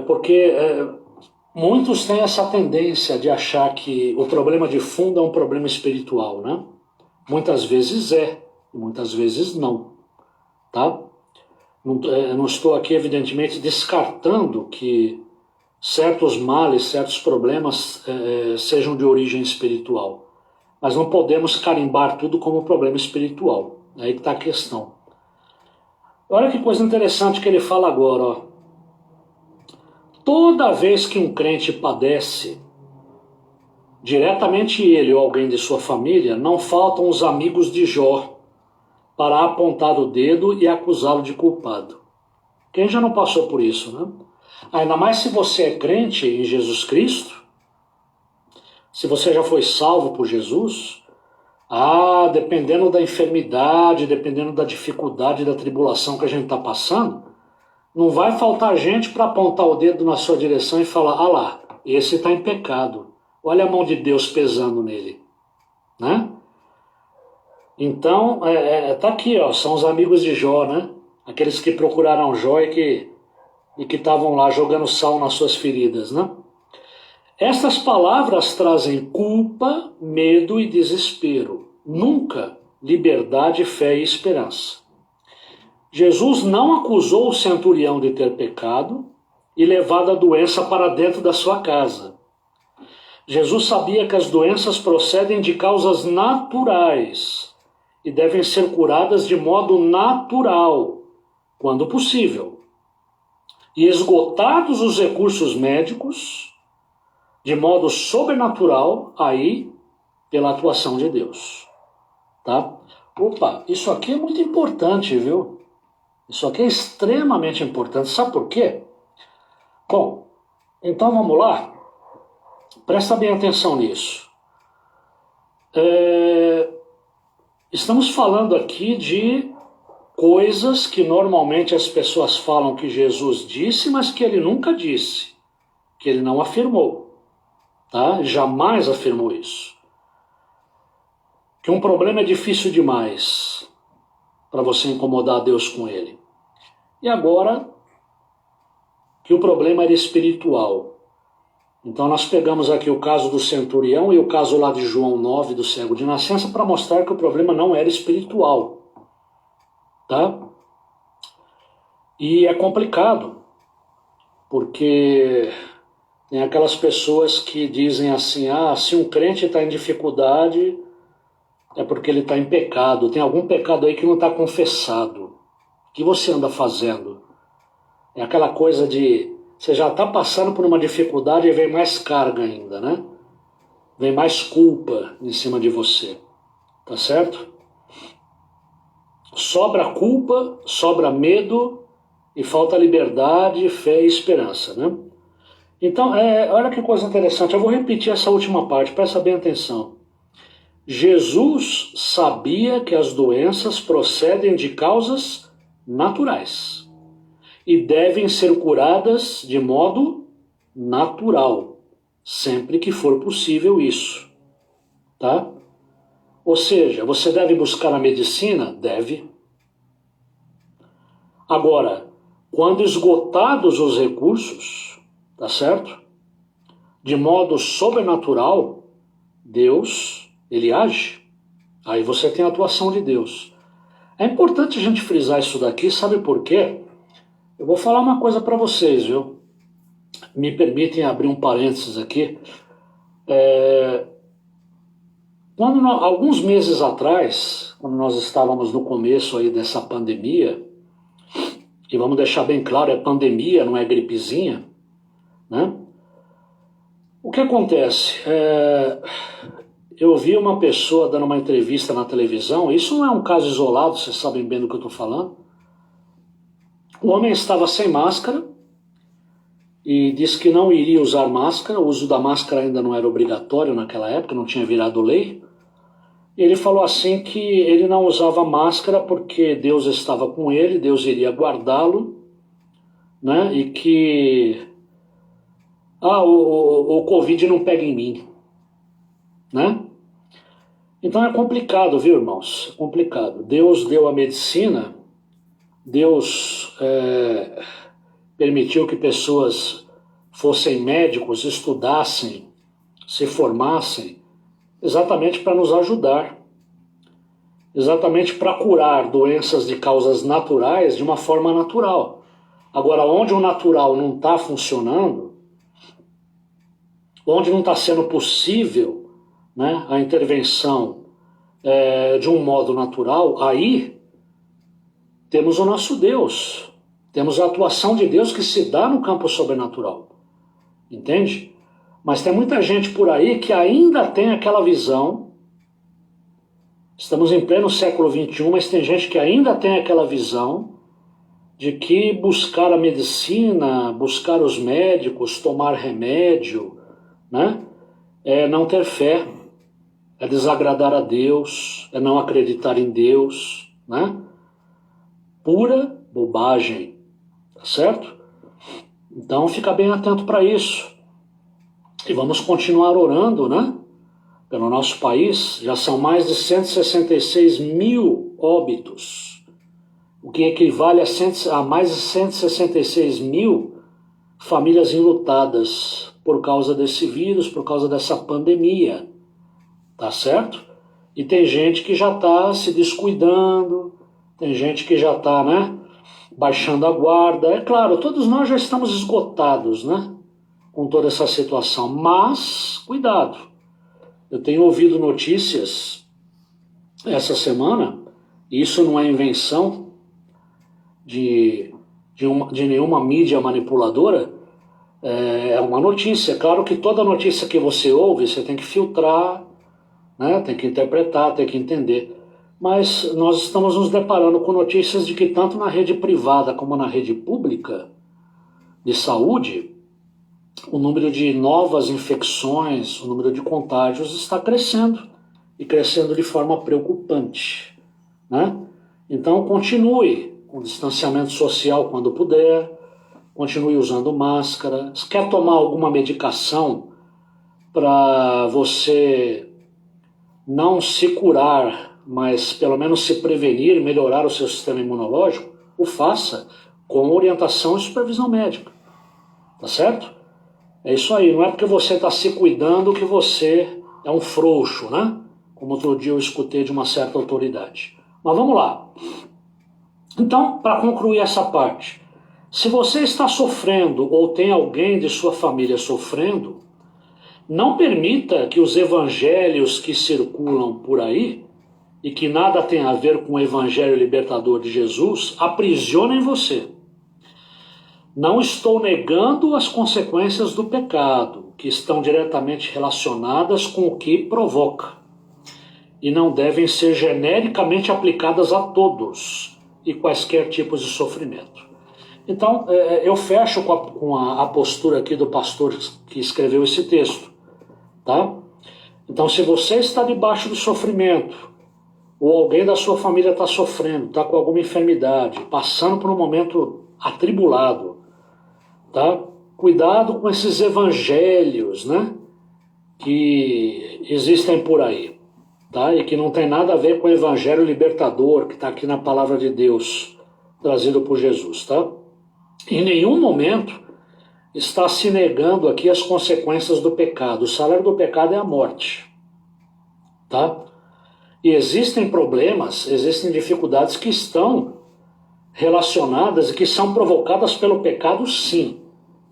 Porque muitos têm essa tendência de achar que o problema de fundo é um problema espiritual, né? Muitas vezes muitas vezes não, tá? Não estou aqui, evidentemente, descartando que certos males, certos problemas sejam de origem espiritual. Mas não podemos carimbar tudo como problema espiritual. É aí que está a questão. Olha que coisa interessante que ele fala agora. Ó. Toda vez que um crente padece, diretamente ele ou alguém de sua família, não faltam os amigos de Jó para apontar o dedo e acusá-lo de culpado. Quem já não passou por isso, né? Ainda mais se você é crente em Jesus Cristo, se você já foi salvo por Jesus, dependendo da enfermidade, dependendo da dificuldade, da tribulação que a gente está passando, não vai faltar gente para apontar o dedo na sua direção e falar: lá, esse está em pecado, olha a mão de Deus pesando nele, né? Então, tá aqui, ó, são os amigos de Jó, né? Aqueles que procuraram Jó e que estavam lá jogando sal nas suas feridas, né? Estas palavras trazem culpa, medo e desespero. Nunca liberdade, fé e esperança. Jesus não acusou o centurião de ter pecado e levado a doença para dentro da sua casa. Jesus sabia que as doenças procedem de causas naturais e devem ser curadas de modo natural, quando possível. E esgotados os recursos médicos, de modo sobrenatural, aí, pela atuação de Deus. Tá? Isso aqui é muito importante, viu? Isso aqui é extremamente importante. Sabe por quê? Bom, então vamos lá. Presta bem atenção nisso. Estamos falando aqui de coisas que normalmente as pessoas falam que Jesus disse, mas que ele nunca disse, que ele não afirmou, tá? Jamais afirmou isso. Que um problema é difícil demais para você incomodar Deus com ele. E agora, que o problema era espiritual. Então nós pegamos aqui o caso do centurião e o caso lá de João 9, do cego de nascença, para mostrar que o problema não era espiritual. Tá? E é complicado, porque tem aquelas pessoas que dizem assim: se um crente está em dificuldade, é porque ele está em pecado. Tem algum pecado aí que não está confessado. O que você anda fazendo? É aquela coisa de... Você já está passando por uma dificuldade e vem mais carga ainda, né? Vem mais culpa em cima de você. Tá certo? Sobra culpa, sobra medo e falta liberdade, fé e esperança, né? Então, olha que coisa interessante. Eu vou repetir essa última parte, presta bem atenção. Jesus sabia que as doenças procedem de causas naturais. e devem ser curadas de modo natural, sempre que for possível isso, tá? Ou seja, você deve buscar a medicina? Deve. Agora, quando esgotados os recursos, tá certo? De modo sobrenatural, Deus, ele age. Aí você tem a atuação de Deus. É importante a gente frisar isso daqui, sabe por quê? Eu vou falar uma coisa para vocês, viu? Me permitem abrir um parênteses aqui. Alguns meses atrás, quando nós estávamos no começo aí dessa pandemia, e vamos deixar bem claro, é pandemia, não é gripezinha, né? O que acontece? Eu vi uma pessoa dando uma entrevista na televisão, isso não é um caso isolado, vocês sabem bem do que eu estou falando. O homem estava sem máscara e disse que não iria usar máscara, o uso da máscara ainda não era obrigatório naquela época, não tinha virado lei. E ele falou assim que ele não usava máscara porque Deus estava com ele, Deus iria guardá-lo, né? E que o Covid não pega em mim, né? Então é complicado, viu, irmãos? É complicado. Deus deu a medicina, Deus permitiu que pessoas fossem médicos, estudassem, se formassem, exatamente para nos ajudar, exatamente para curar doenças de causas naturais de uma forma natural. Agora, onde o natural não está funcionando, onde não está sendo possível, né, a intervenção de um modo natural, aí temos o nosso Deus, temos a atuação de Deus que se dá no campo sobrenatural, entende? Mas tem muita gente por aí que ainda tem aquela visão, estamos em pleno século XXI, mas tem gente que ainda tem aquela visão de que buscar a medicina, buscar os médicos, tomar remédio, né, é não ter fé, é desagradar a Deus, é não acreditar em Deus, né? Pura bobagem, tá certo? Então fica bem atento para isso. E vamos continuar orando, né? Pelo nosso país, já são mais de 166 mil óbitos, o que equivale a mais de 166 mil famílias enlutadas por causa desse vírus, por causa dessa pandemia, tá certo? E tem gente que já está se descuidando, tem gente que já está, né, baixando a guarda. É claro, todos nós já estamos esgotados, né, com toda essa situação, mas cuidado. Eu tenho ouvido notícias essa semana, e isso não é invenção de nenhuma mídia manipuladora, é uma notícia. Claro que toda notícia que você ouve, você tem que filtrar, né, tem que interpretar, tem que entender. Mas nós estamos nos deparando com notícias de que tanto na rede privada como na rede pública de saúde, o número de novas infecções, o número de contágios está crescendo, e crescendo de forma preocupante, né? Então continue com distanciamento social quando puder, continue usando máscara. Se quer tomar alguma medicação para você não se curar, mas pelo menos se prevenir, melhorar o seu sistema imunológico, o faça com orientação e supervisão médica, tá certo? É isso aí, não é porque você está se cuidando que você é um frouxo, né? Como outro dia eu escutei de uma certa autoridade. Mas vamos lá. Então, para concluir essa parte, se você está sofrendo ou tem alguém de sua família sofrendo, não permita que os evangelhos que circulam por aí e que nada tem a ver com o evangelho libertador de Jesus aprisionem você. Não estou negando as consequências do pecado, que estão diretamente relacionadas com o que provoca, e não devem ser genericamente aplicadas a todos e quaisquer tipos de sofrimento. Então, eu fecho com a postura aqui do pastor que escreveu esse texto, tá? Então, se você está debaixo do sofrimento, ou alguém da sua família está sofrendo, está com alguma enfermidade, passando por um momento atribulado, tá? Cuidado com esses evangelhos, né, que existem por aí, tá? E que não tem nada a ver com o evangelho libertador que está aqui na palavra de Deus, trazido por Jesus, tá? Em nenhum momento está se negando aqui as consequências do pecado. O salário do pecado é a morte, tá? E existem problemas, existem dificuldades que estão relacionadas e que são provocadas pelo pecado, sim,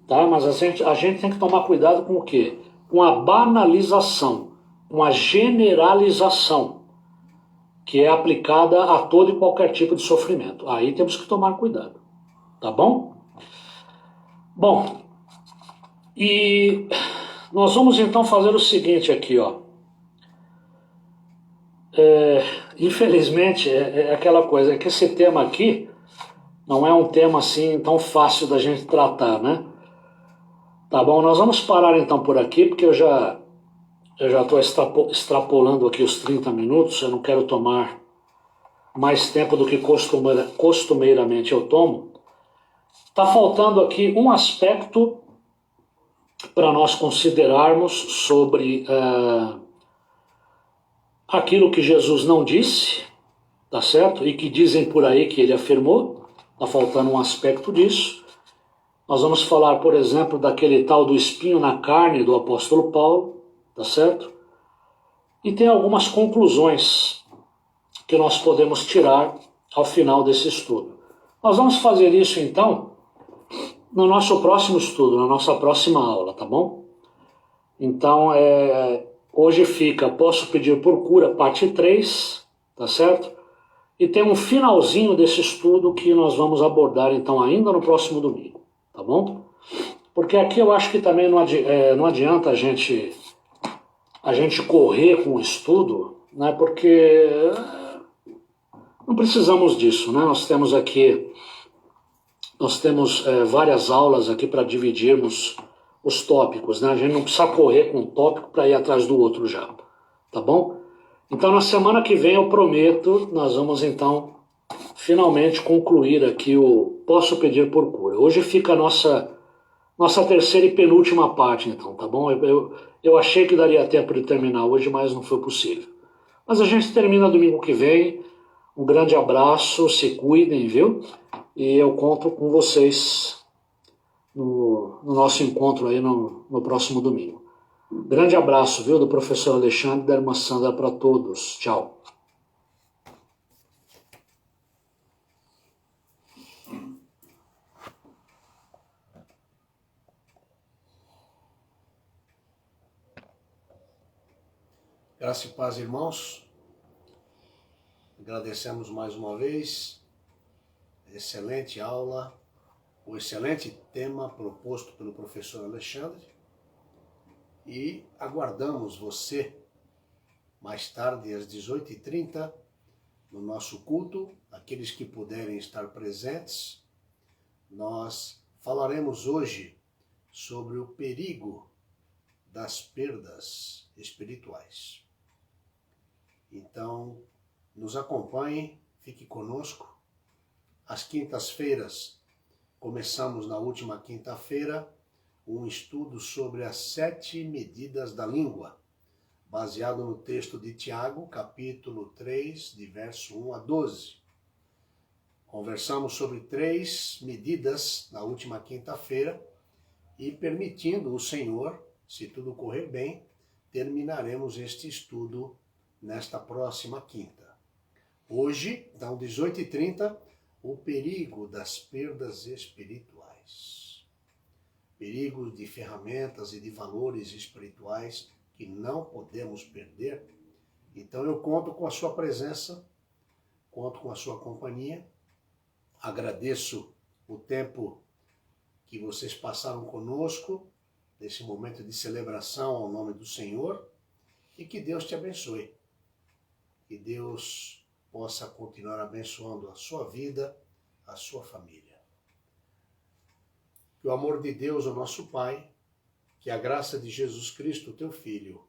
tá? Mas a gente tem que tomar cuidado com o quê? Com a banalização, com a generalização, que é aplicada a todo e qualquer tipo de sofrimento. Aí temos que tomar cuidado, tá bom? Bom, e nós vamos então fazer o seguinte aqui, ó. Infelizmente, é aquela coisa, é que esse tema aqui não é um tema assim tão fácil da gente tratar, né? Tá bom, nós vamos parar então por aqui, porque eu já estou extrapolando aqui os 30 minutos, eu não quero tomar mais tempo do que costumeiramente eu tomo. Está faltando aqui um aspecto para nós considerarmos sobre aquilo que Jesus não disse, tá certo? E que dizem por aí que ele afirmou. Está faltando um aspecto disso. Nós vamos falar, por exemplo, daquele tal do espinho na carne do apóstolo Paulo, tá certo? E tem algumas conclusões que nós podemos tirar ao final desse estudo. Nós vamos fazer isso então no nosso próximo estudo, na nossa próxima aula, tá bom? Então, hoje fica Posso Pedir por Cura, parte 3, tá certo? E tem um finalzinho desse estudo que nós vamos abordar então ainda no próximo domingo, tá bom? Porque aqui eu acho que também não adianta a gente correr com o estudo, né? Porque não precisamos disso, né? Nós temos várias aulas aqui para dividirmos os tópicos, né? A gente não precisa correr com um tópico para ir atrás do outro já, tá bom? Então na semana que vem eu prometo, nós vamos então finalmente concluir aqui o Posso Pedir por Cura. Hoje fica a nossa terceira e penúltima parte então, tá bom? Eu achei que daria tempo de terminar hoje, mas não foi possível. Mas a gente termina domingo que vem. Um grande abraço, se cuidem, viu? E eu conto com vocês no nosso encontro aí no próximo domingo. Grande abraço, viu, do professor Alexandre e da irmã Sandra para todos. Tchau. Graça e paz, irmãos. Agradecemos mais uma vez. Excelente aula, o excelente tema proposto pelo professor Alexandre. E aguardamos você mais tarde às 18h30 no nosso culto. Aqueles que puderem estar presentes, nós falaremos hoje sobre o perigo das perdas espirituais. Então, nos acompanhem, fique conosco. Às quintas-feiras, começamos na última quinta-feira um estudo sobre as 7 medidas da língua, baseado no texto de Tiago, capítulo 3, de verso 1 a 12. Conversamos sobre 3 medidas na última quinta-feira e, permitindo o Senhor, se tudo correr bem, terminaremos este estudo nesta próxima quinta. Hoje, então, 18h30, o perigo das perdas espirituais. Perigo de ferramentas e de valores espirituais que não podemos perder. Então eu conto com a sua presença, conto com a sua companhia. Agradeço o tempo que vocês passaram conosco, nesse momento de celebração ao nome do Senhor, e que Deus te abençoe. Que Deus possa continuar abençoando a sua vida, a sua família. Que o amor de Deus, o nosso Pai, que a graça de Jesus Cristo, teu Filho,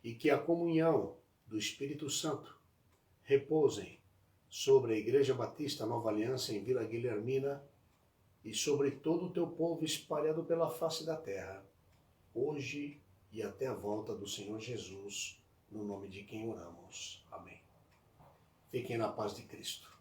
e que a comunhão do Espírito Santo repousem sobre a Igreja Batista Nova Aliança em Vila Guilhermina, e sobre todo o teu povo espalhado pela face da terra, hoje e até a volta do Senhor Jesus, no nome de quem oramos. Amém. Fiquem na paz de Cristo.